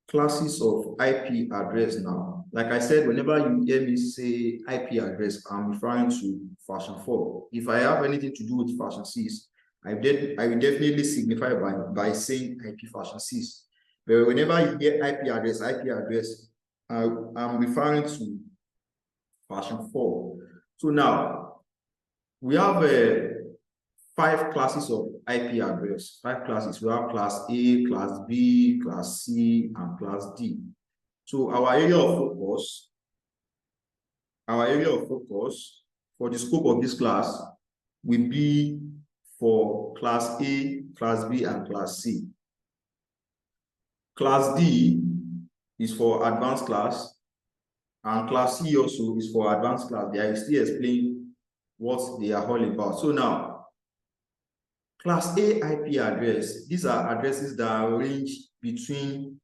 classes of IP address now. Like I said, whenever you hear me say IP address, I'm referring to version 4. If I have anything to do with version 6, I will definitely signify by saying IP version 6. But whenever you get IP address, I'm referring to version 4. So now we have 5 classes of IP address. 5 classes. We have class A, class B, class C, and class D. So our area of focus for the scope of this class will be for class A, class B, and class C. Class D is for advanced class, and class C also is for advanced class. I will still explain what they are all about. So now, class A IP address, these are addresses that are ranged between,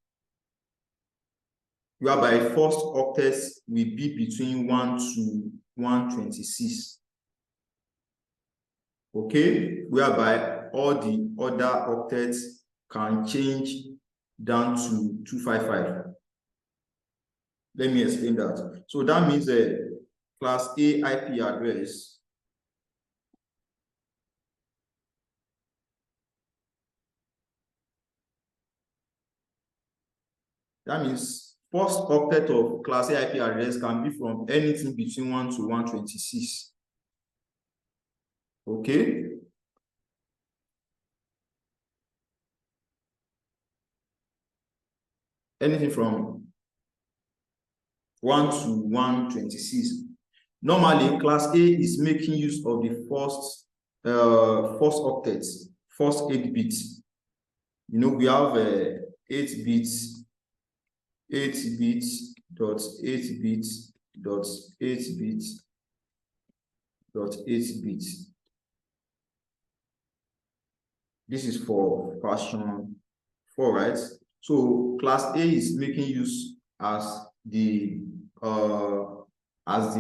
whereby first octets will be between 1 to 126. Okay, whereby all the other octets can change down to 255. Let me explain that. So that means class A IP address that means first octet of class A IP address can be from anything between 1 to 126. Okay. Anything from 1 to 126. Normally, class A is making use of the first octets, first 8 bits. You know, we have 8 bits, 8 bits, dot 8 bits, dot 8 bits, dot 8 bits. This is for version 4, right? So class A is making use as the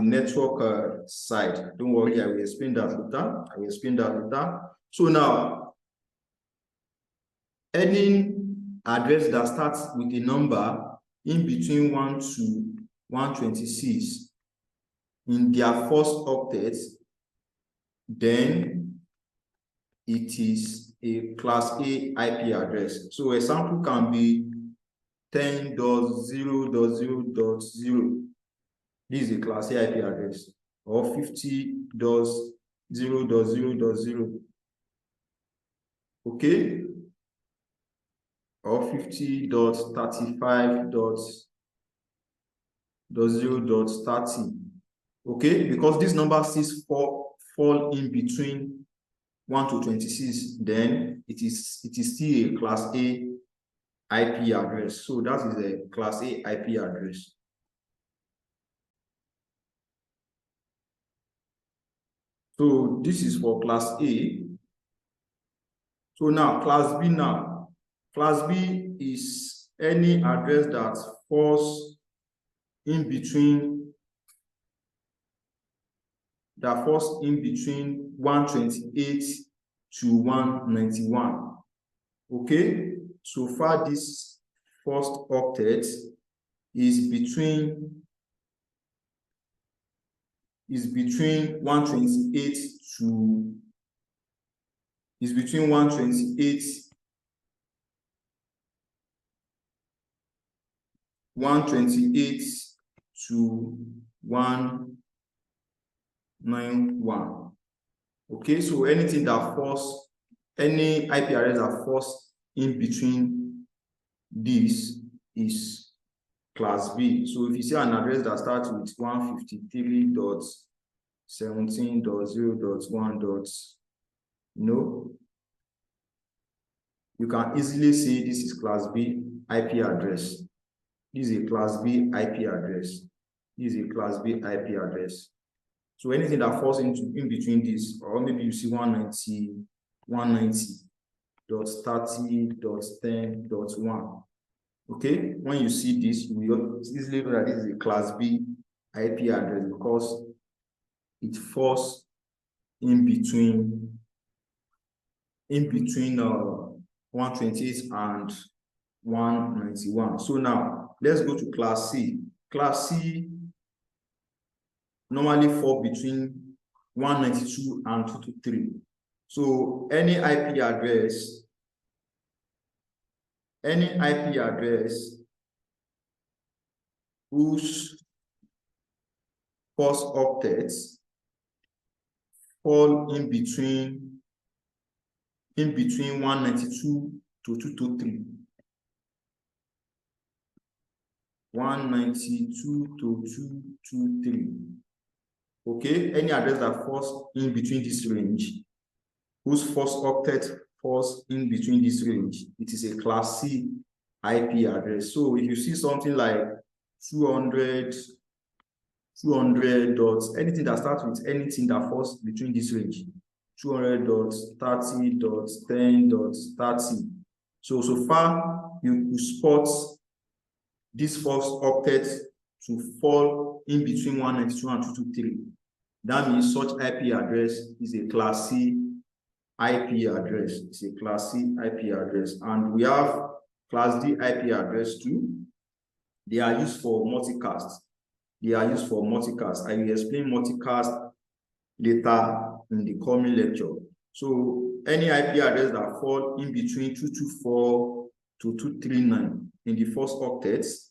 network side. Don't worry, I will explain that later. So now, any address that starts with a number in between 1 to 126 in their first octet, then it is a class A IP address. So a sample can be 10.0.0.0. This is a class A IP address, or 50.0.0.0. Okay, or 50.35.0.30. Okay, because these numbers 6 fall in between 1 to 26, then it is still a class A IP address. So that is a class A IP address. So this is for class A. So now class B now. Class B is any address that falls in between 128 to 191. Okay, so far this first octet is between 128 to 191. Okay, so anything that falls, any IP address that falls in between these is class B. So if you see an address that starts with 153.17.0.1. You can easily say this is class B IP address. This is a class B IP address. This is a class B IP address. So anything that falls in between this, or maybe you see 190.30.10.1. Okay, when you see this, you will easily know that this is a class B IP address because it falls in between 128 and 191. So now let's go to class C. Class C normally fall between 192 and 223. So any IP address whose first octets fall in between 192 to 223. 192 to 223. Okay, any address that falls in between this range, whose first octet falls in between this range, it is a class C IP address. So if you see something like 200 dots, anything that starts with anything that falls between this range, 200 dots, 30 dots, 10 dots, 30. So far you spot this first octet to fall in between 192 and 223. That means such IP address is a class C IP address. It's a class C IP address. And we have class D IP address too. They are used for multicast. I will explain multicast later in the coming lecture. So any IP address that fall in between 224 to 239 in the first octets,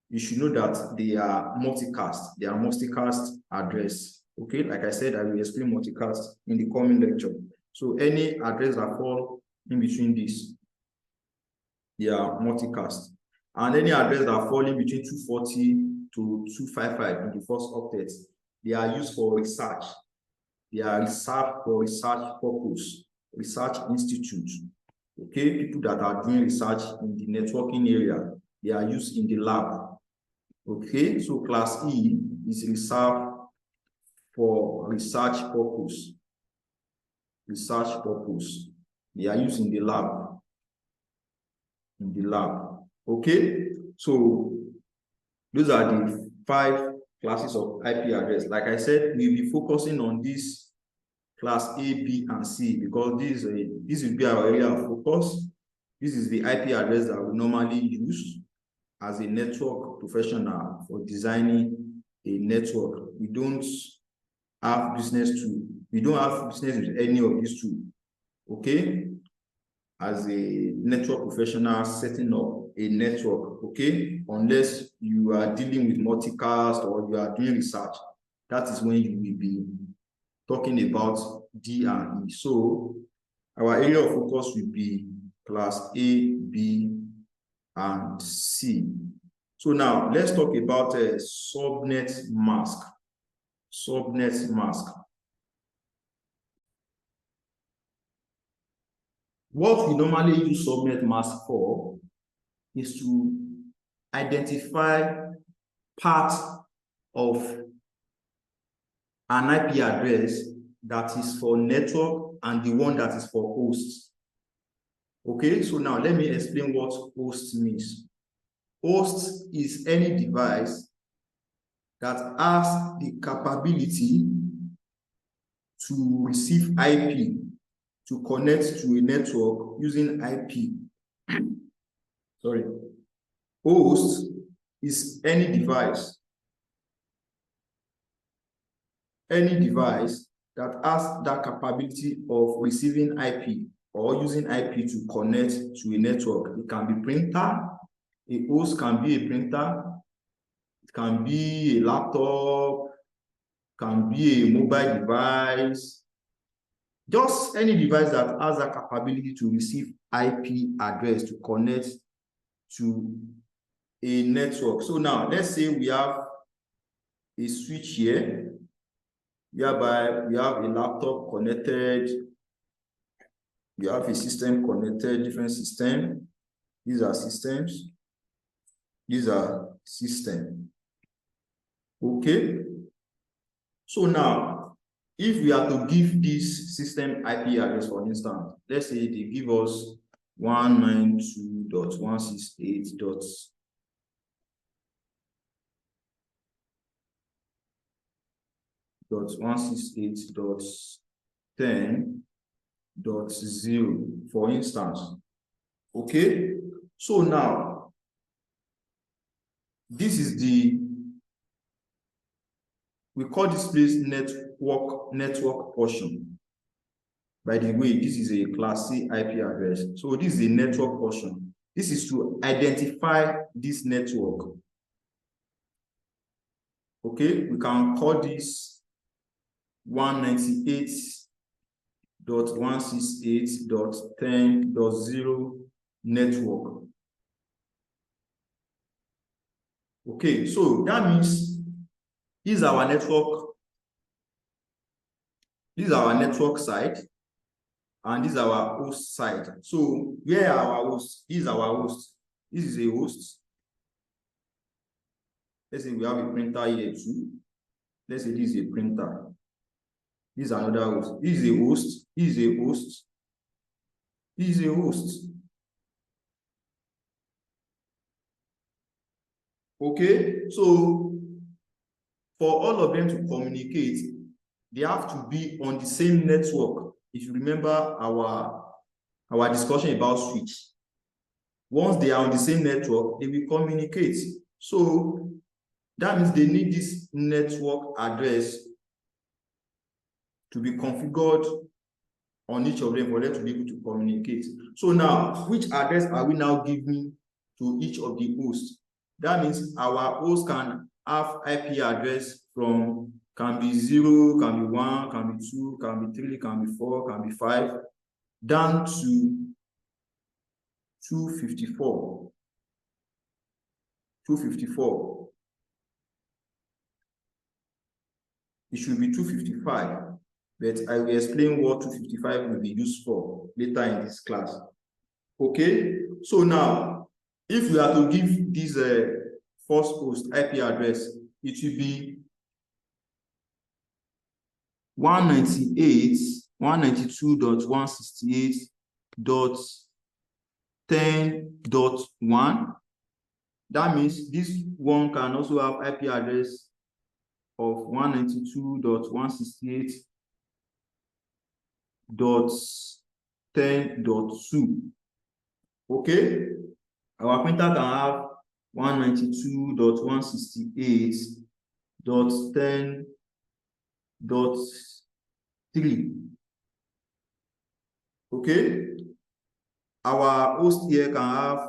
you should know that they are multicast. They are multicast address. Okay, like I said, I will explain multicast in the coming lecture. So any address that fall in between this, they are multicast. And any address that fall in between 240 to 255 in the first octet, they are used for research. They are reserved for research purpose, research institute. Okay, people that are doing research in the networking area, they are used in the lab. Okay, so class E is reserved for research purpose. Research purpose. They are used in the lab. Okay, so those are the 5 classes of IP address. Like I said, we'll be focusing on this class A, B, and C because this will be our area of focus. This is the IP address that we normally use as a network professional for designing a network. We don't have business with any of these two. Okay, as a network professional setting up a network, okay, unless you are dealing with multicast or you are doing research, that is when you will be talking about D and E. So our area of focus will be class A, B, and C. So now let's talk about a subnet mask. Subnet mask. What we normally use subnet mask for is to identify part of an IP address that is for network and the one that is for hosts. Okay, so now let me explain what host means. Host is any device that has the capability to receive IP, to connect to a network using IP. Sorry. Host is any device that has that capability of receiving IP or using IP to connect to a network. It can be printer. A host can be a printer. It can be a laptop. Can be a mobile device. Just any device that has that capability to receive IP address to connect to a network. So now let's say we have a switch here, whereby we have a laptop connected, we have a system connected, different system. These are systems. These are systems. Okay. So now, if we are to give this system IP address, for instance, let's say they give us 192.168.10.0, for instance. Okay, So now, this is we call this place network portion. By the way, this is a Class C IP address. So this is a network portion. This is to identify this network. Okay, we can call this 198.168.10.0 network. Okay, so that means this is our network. This is our network side, and this is our host side. So where are our hosts? This is our host. This is a host. Let's say we have a printer here too. Let's say this is a printer. This is another host. This is a host. This is a host. This is a host. Okay, so for all of them to communicate, they have to be on the same network. If you remember our discussion about switch, once they are on the same network, they will communicate. So that means they need this network address to be configured on each of them for them to be able to communicate. So now, which address are we now giving to each of the hosts? That means our host can have IP address from, can be 0, can be 1, can be 2, can be 3, can be 4, can be 5, down to 254. 254. It should be 255, but I will explain what 255 will be used for later in this class. Okay, so now, if we are to give this first host IP address, it will be 198.168.10.1. That means this one can also have IP address of 192.168.10.2. Okay, our printer can have 192.168.10.3. Okay, our host here can have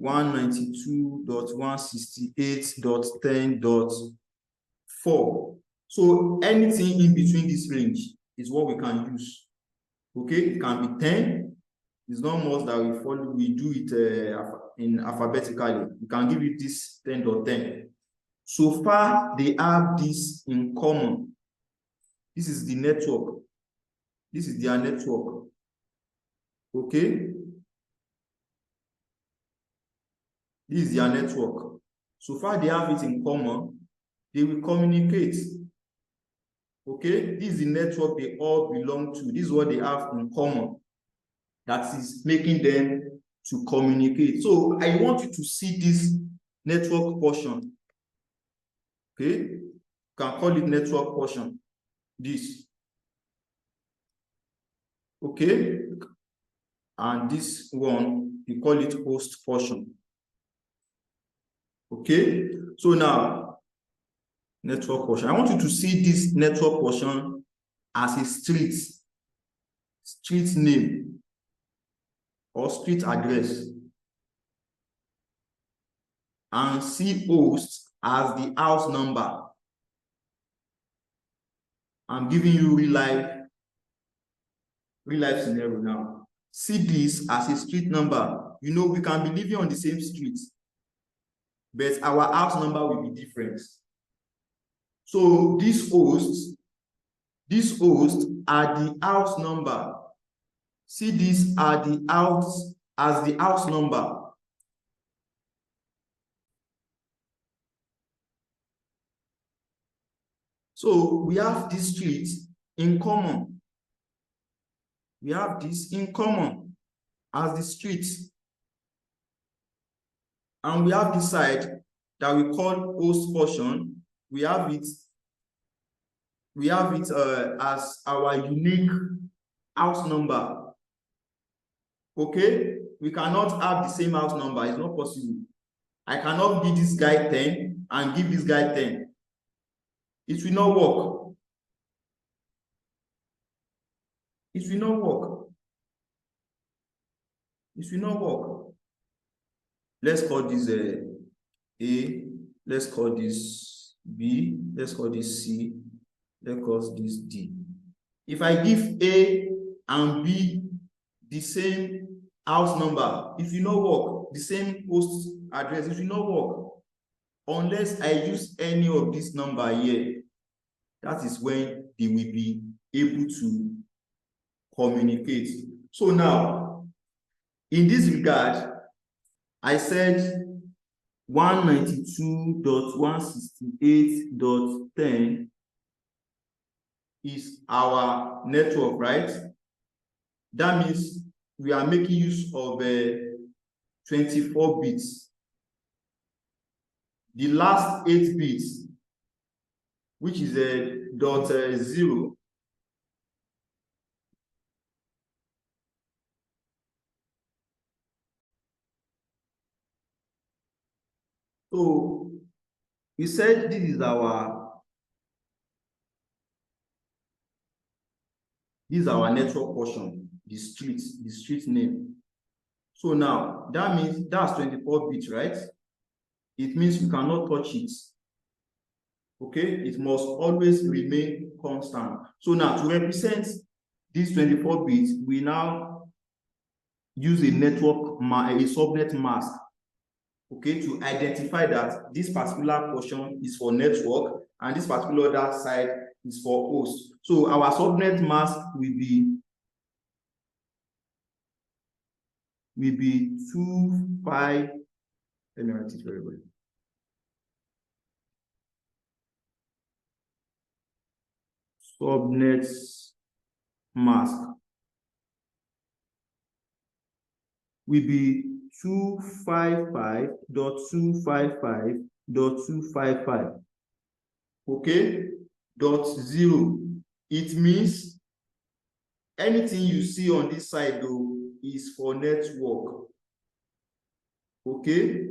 192.168.10.4. So anything in between this range is what we can use. Okay, it can be 10. It's not much that we follow. We do it in alphabetically. We can give it this 10.10. So far, they have this in common. This is the network. This is their network. Okay. This is their network. So far, they have it in common. They will communicate. Okay. This is the network they all belong to. This is what they have in common that is making them to communicate. So I want you to see this network portion. Okay, you can call it network portion. This. Okay, and this one, you call it host portion. Okay, so now network portion. I want you to see this network portion as a street name or street address, and see host as the house number. I'm giving you real life scenario now. See this as a street number. You know, we can be living on the same street, but our house number will be different. So these hosts are the house number. See, these are the house as the house number. So we have this street in common. We have this in common as the street. And we have this side that we call host portion. We have it as our unique house number. Okay, we cannot have the same house number. It's not possible. I cannot give this guy 10 and give this guy 10. It will not work. It will not work. It will not work. Let's call this A. Let's call this B. Let's call this C. Let's call this D. If I give A and B the same house number, it will not work. The same post address, it will not work. Unless I use any of this number here, that is when they will be able to communicate. So now, in this regard, I said 192.168.10 is our network, right? That means we are making use of 24 bits. The last 8 bits, which is a .0, so we said this is our network portion, the street name. So now that means that's 24 bits, right? It means you cannot touch it. Okay, it must always remain constant. So now to represent these 24 bits, we now use a subnet mask, okay, to identify that this particular portion is for network and this particular other side is for host. So our subnet mask will be 25. Let me write it very well. Subnet mask will be 255.255.255. Okay, .0. It means anything you see on this side though is for network. Okay,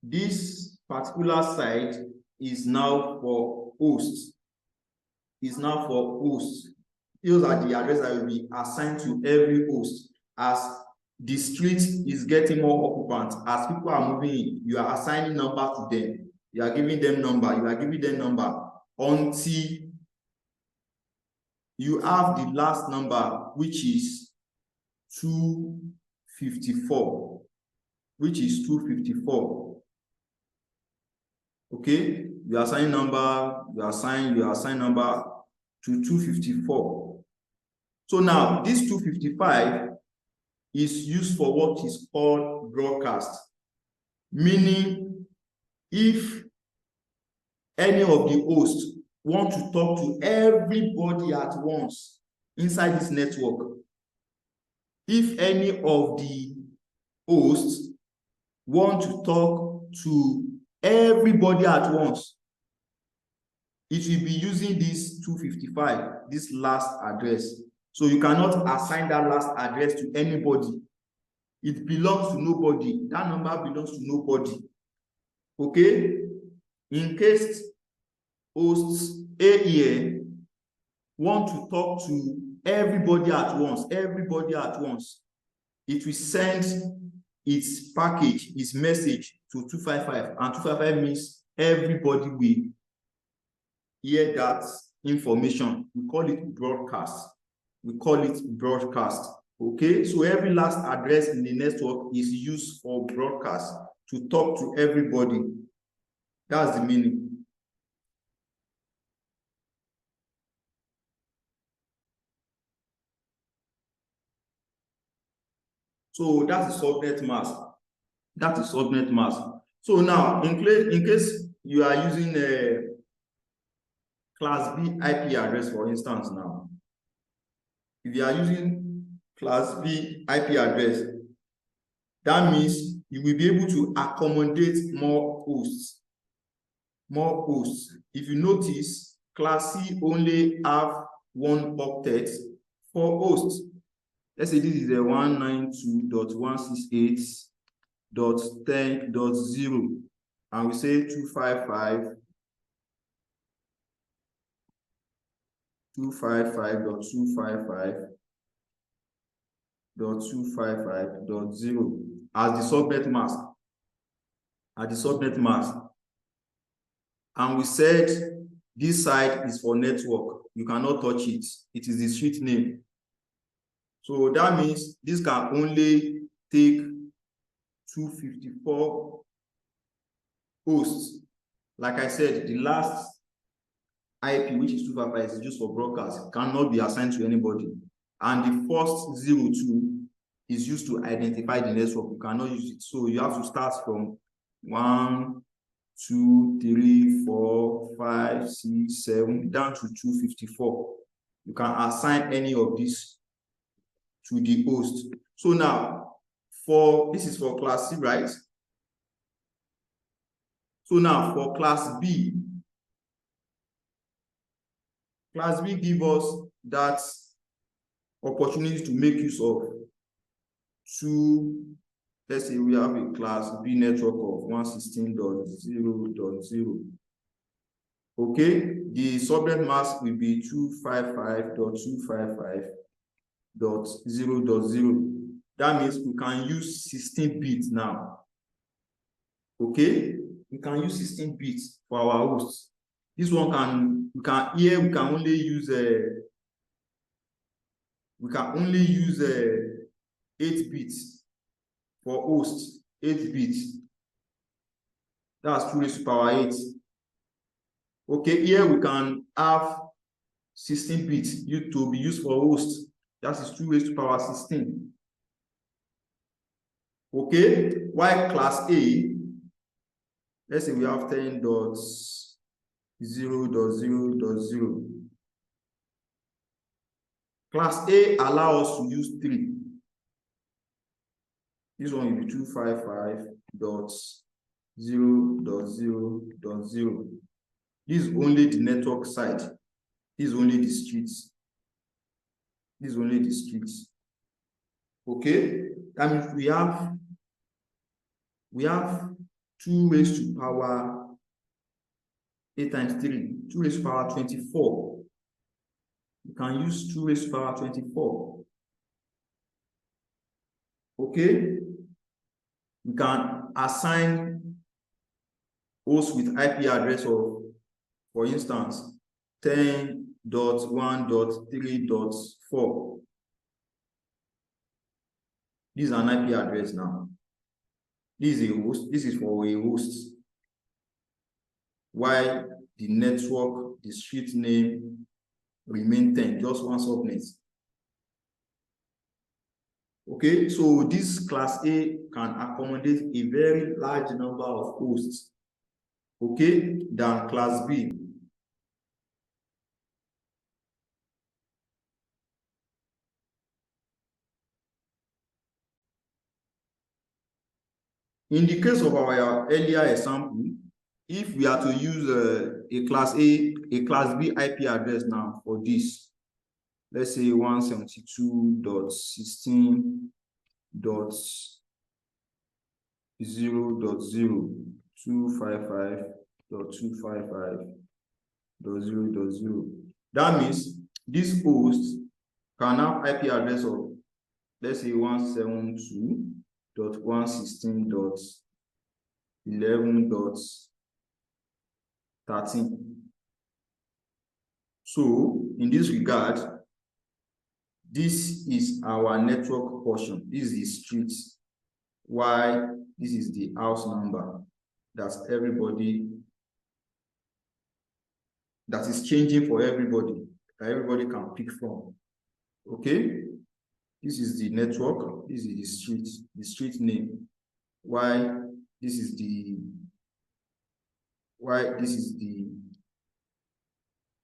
this particular side is now for host. Is now for host. Those are the addresses that will be assigned to every host. As the street is getting more occupant, as people are moving in, you are assigning number to them. You are giving them number. You are giving them number until you have the last number, which is 254. Which is 254. Okay, you assign number, you assign number to 254. So now this 255 is used for what is called broadcast, meaning if any of the hosts want to talk to everybody at once inside this network, if any of the hosts want to talk to everybody at once, it will be using this 255, this last address. So you cannot assign that last address to anybody. It belongs to nobody. That number belongs to nobody. Okay? In case hosts A here want to talk to everybody at once, it will send its package, its message to 255, and 255 means everybody will hear that information. We call it broadcast. Okay, so every last address in the network is used for broadcast, to talk to everybody. That's the meaning. So that's the subnet mask. So now, in case you are using a class B IP address, for instance, now, if you are using class B IP address, that means you will be able to accommodate more hosts. If you notice, class C only have 1 octet for hosts. let's say this is a 192.168.10.0, and we say 255.255.255.255.0 as the subnet mask. And we said this side is for network. You cannot touch it. It is the street name. So that means this can only take 254 hosts. Like I said, the last IP, which is 255, is just for broadcast. It cannot be assigned to anybody. And the first 02 is used to identify the network. You cannot use it. So you have to start from 1, 2, 3, 4, 5, 6, 7, down to 254. You can assign any of these to the host. So now, this is for class C, right? So now for class B give us that opportunity to make use of two. Let's say we have a class B network of 116.0.0. Okay, the subnet mask will be 255.255.0.0. That means we can use 16 bits now. Okay, we can use 16 bits for our hosts. This one we can only use 8 bits for hosts. 8 bits. That's 2 raised to power 8. Okay, here we can have 16 bits to be used for hosts. That is 2 raised to power 16. Okay, while class A, let's say we have 10.0.0.0. Class A allows us to use 3. This one will be 255.0.0.0. This is only the network side. This is only the streets. Okay, that means we have 2 raised to power 8 times 3, 2 raised to power 24. You can use 2 raised to power 24. Okay, we can assign hosts with IP address of, for instance, 10.1.3.4. This is an IP address now. This is a host. This is for a host. While the network, the street name remain 10, just one subnet. Okay, so this class A can accommodate a very large number of hosts, okay, than class B. In the case of our earlier example, if we are to use a class B IP address now for this, let's say 172.16.0.0.255.255.0.0. That means this host can have IP address of, let's say 172.116.11.13. So in this regard, this is our network portion. This is the street. Why? This is the house number. That's everybody. That is changing for everybody. That everybody can pick from. Okay. This is the network. This is the street name. Why? This is the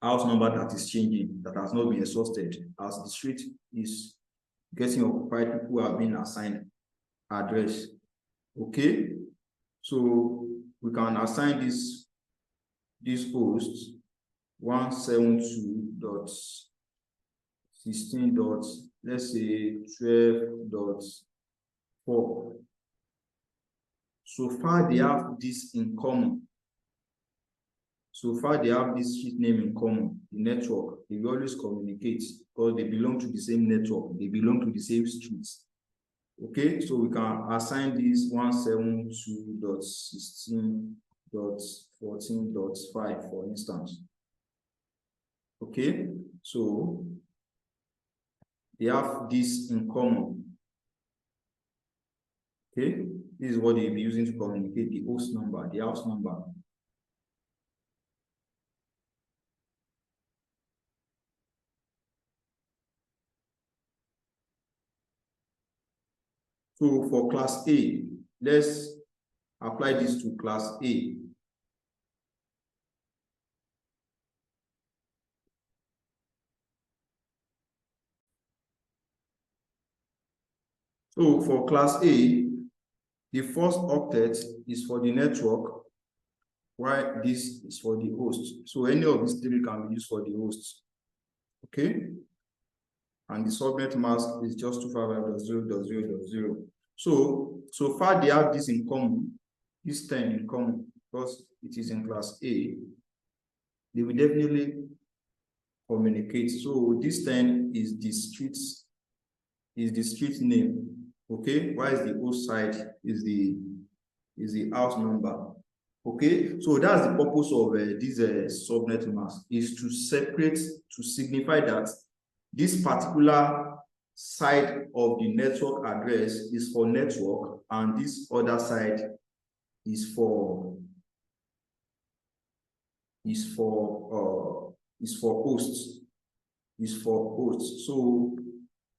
house number that is changing, that has not been exhausted, as the street is getting occupied. People have been assigned address. Okay, so we can assign this host 172.16.0.0 let's say 12.4. So far, they have this in common. So far, they have this street name in common, the network. They will always communicate because they belong to the same network. They belong to the same streets. Okay, so we can assign this 172.16.14.5, for instance. Okay, so they have this in common. Okay, this is what they'll be using to communicate the host number, the house number. So for class A, let's apply this to class A. So for class A, the first octet is for the network, while this is for the host. So any of these three can be used for the host. Okay? And the subnet mask is just 255.0.0.0. So far they have this in common, this 10 in common, because it is in class A. They will definitely communicate. So this 10 is the street name. Okay, why is the host side is the house number. Okay, so that's the purpose of this subnet mask, is to separate, to signify that this particular side of the network address is for network, and this other side is for hosts. So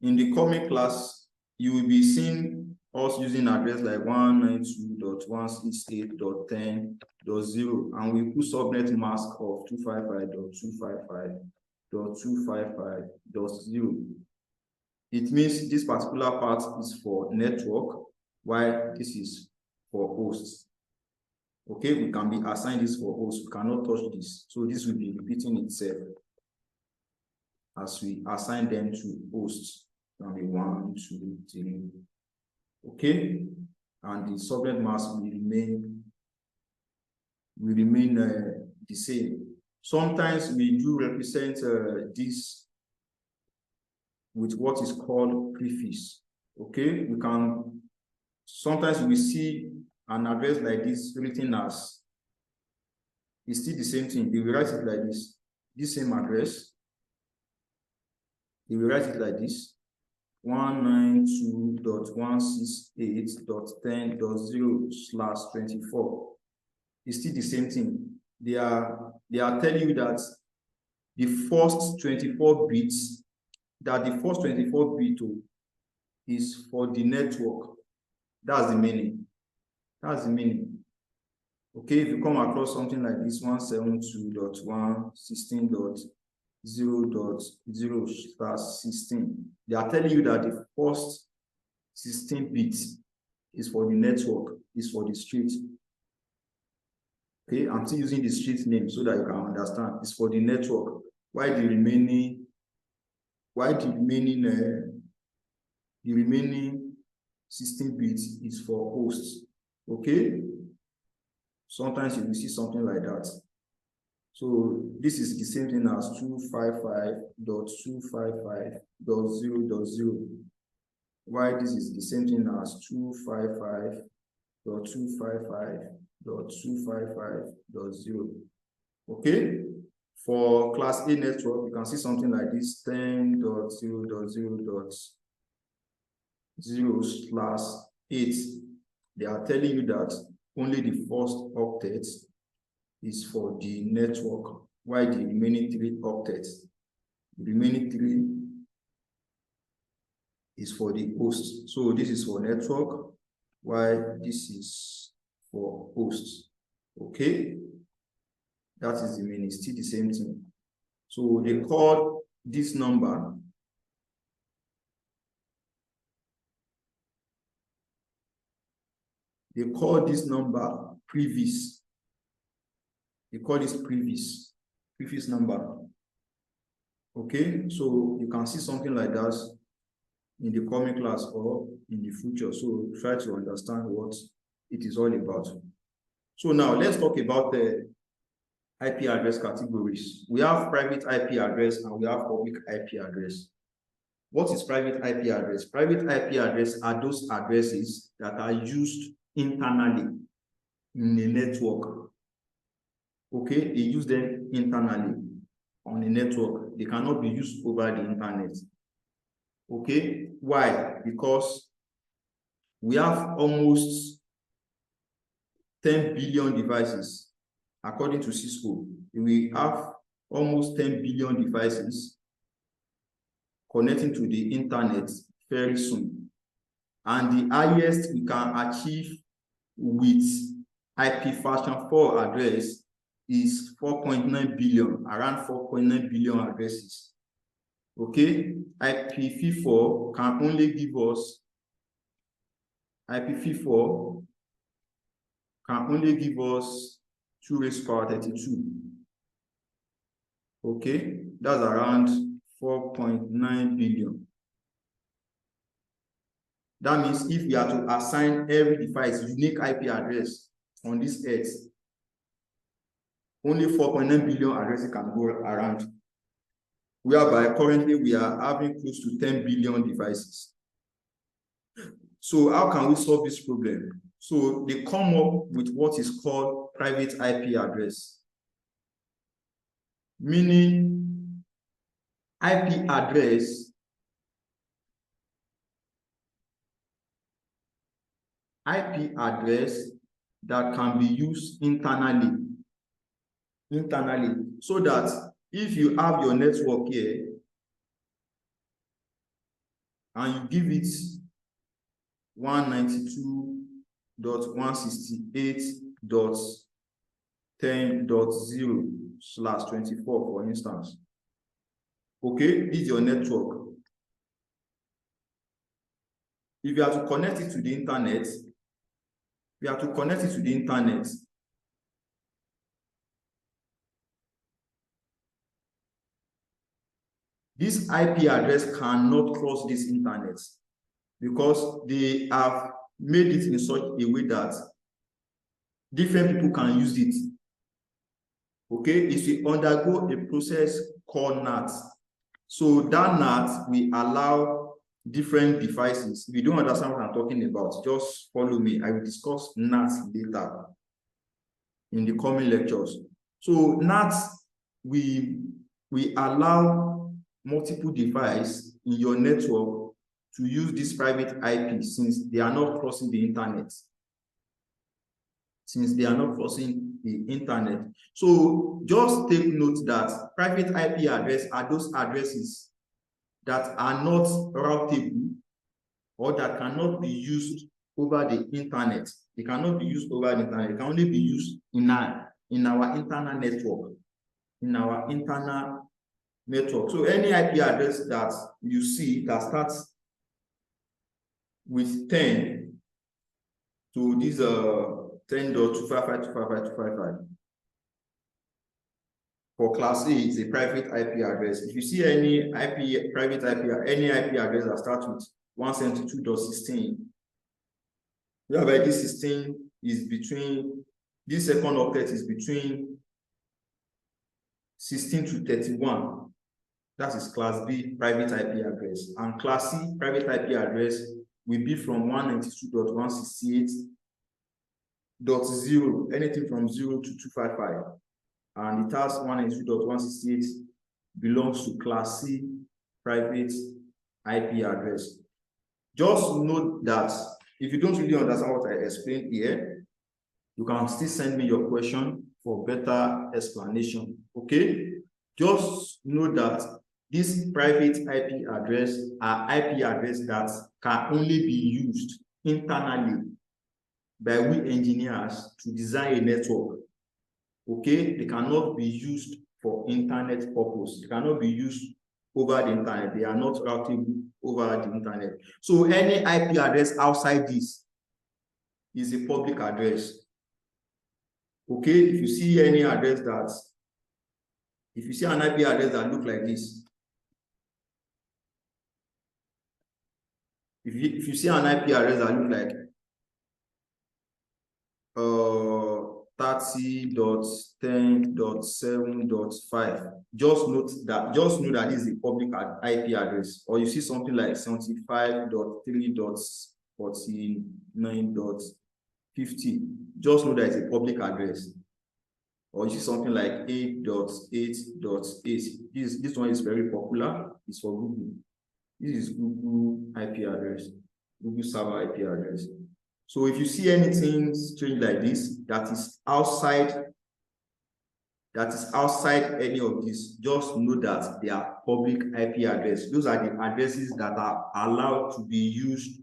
in the coming class, you will be seeing us using address like 192.168.10.0, and we put subnet mask of 255.255.255.0. It means this particular part is for network, while this is for hosts. Okay, we can be assigned this for hosts. We cannot touch this. So this will be repeating itself as we assign them to hosts. Can be 1, 2, 3. Okay, and the subnet mask will remain the same. Sometimes we do represent this with what is called prefix. Okay, we can sometimes we see an address like this written as, it's still the same thing. They will write it like this same address. They will write it like this: 192.168.10.0/24. It's still the same thing. They are telling you that the first 24 bits, is for the network. That's the meaning. Okay, if you come across something like this, 172.116.0.0/16, they are telling you that the first 16 bits is for the network, is for the street. Okay, I'm still using the street name so that you can understand. It's for the network. Why the remaining 16 bits is for hosts. Okay, sometimes you will see something like that. So this is the same thing as 255.255.0.0. Why this is the same thing as 255.255.255.0. Okay, for class A network, you can see something like this: 10.0.0.0/8. They are telling you that only the first octet is for the network, while the remaining 3 octets, is for the host. So this is for network, while this is for hosts. Okay, that is the meaning, still the same thing. So they call this number previous. They call this previous number. Okay, so you can see something like that. in the coming class or in the future. So try to understand what it is all about. So now let's talk about the IP address categories. We have private IP address and we have public IP address. What is private IP address? Private IP address are those addresses that are used internally in a network. Okay, they use them internally on a network. They cannot be used over the internet. Okay, why? Because we have almost 10 billion devices. According to Cisco, we have almost 10 billion devices connecting to the internet very soon. And the highest we can achieve with IP version 4 address is 4.9 billion, around 4.9 billion addresses. Okay, IPv4 can only give us, IPv4 can only give us 2 raised to power 32. Okay, that's around 4.9 billion. That means if we are to assign every device unique IP address on this earth, only 4.9 billion addresses can go around. Whereby currently we are having close to 10 billion devices. So how can we solve this problem? So they come up with what is called private IP address, meaning IP address that can be used internally, so that if you have your network here and you give it 192.168.10.0/24, for instance. Okay, this is your network. If you are to connect it to the internet, this IP address cannot cross this internet because they have made it in such a way that different people can use it. Okay, it will undergo a process called NAT. So that NAT will allow different devices. If you don't understand what I'm talking about, just follow me. I will discuss NAT later in the coming lectures. So NAT we allow multiple devices in your network to use this private IP since they are not crossing the internet. So just take note that private IP address are those addresses that are not routable or that cannot be used over the internet. They cannot be used over the internet. They can only be used in our internal network. So any IP address that you see that starts with 10 to this 10.255.255.255 for class A is a private IP address. If you see any private IP address that starts with 172.16, whereby this 16 is between, this second octet is between 16 to 31. That is class B private IP address. And class C private IP address will be from 192.168.0, anything from 0 to 255. And it has 192.168 belongs to class C private IP address. Just note that if you don't really understand what I explained here, you can still send me your question for better explanation. Okay? Just know that these private IP address are IP address that can only be used internally by we engineers to design a network. Okay, they cannot be used for internet purpose. They cannot be used over the internet. They are not routable over the internet. So any IP address outside this is a public address. Okay, if you see any address that, if you see an IP address that look like this, If you see an IP address that look like 30.10.7.5, just know that this is a public IP address. Or you see something like 75.3.49.50, just know that it's a public address. Or you see something like 8.8.8. This one is very popular. It's for Google. This is Google IP address, Google server IP address. So if you see anything strange like this that is outside any of this, just know that they are public IP address. Those are the addresses that are allowed to be used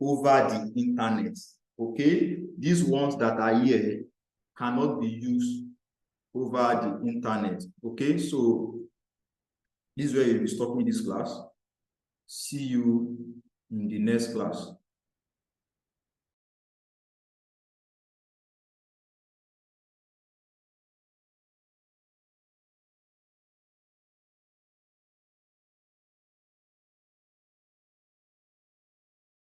over the internet. Okay, these ones that are here cannot be used over the internet. Okay, so this is where you'll be stopping this class. See you in the next class.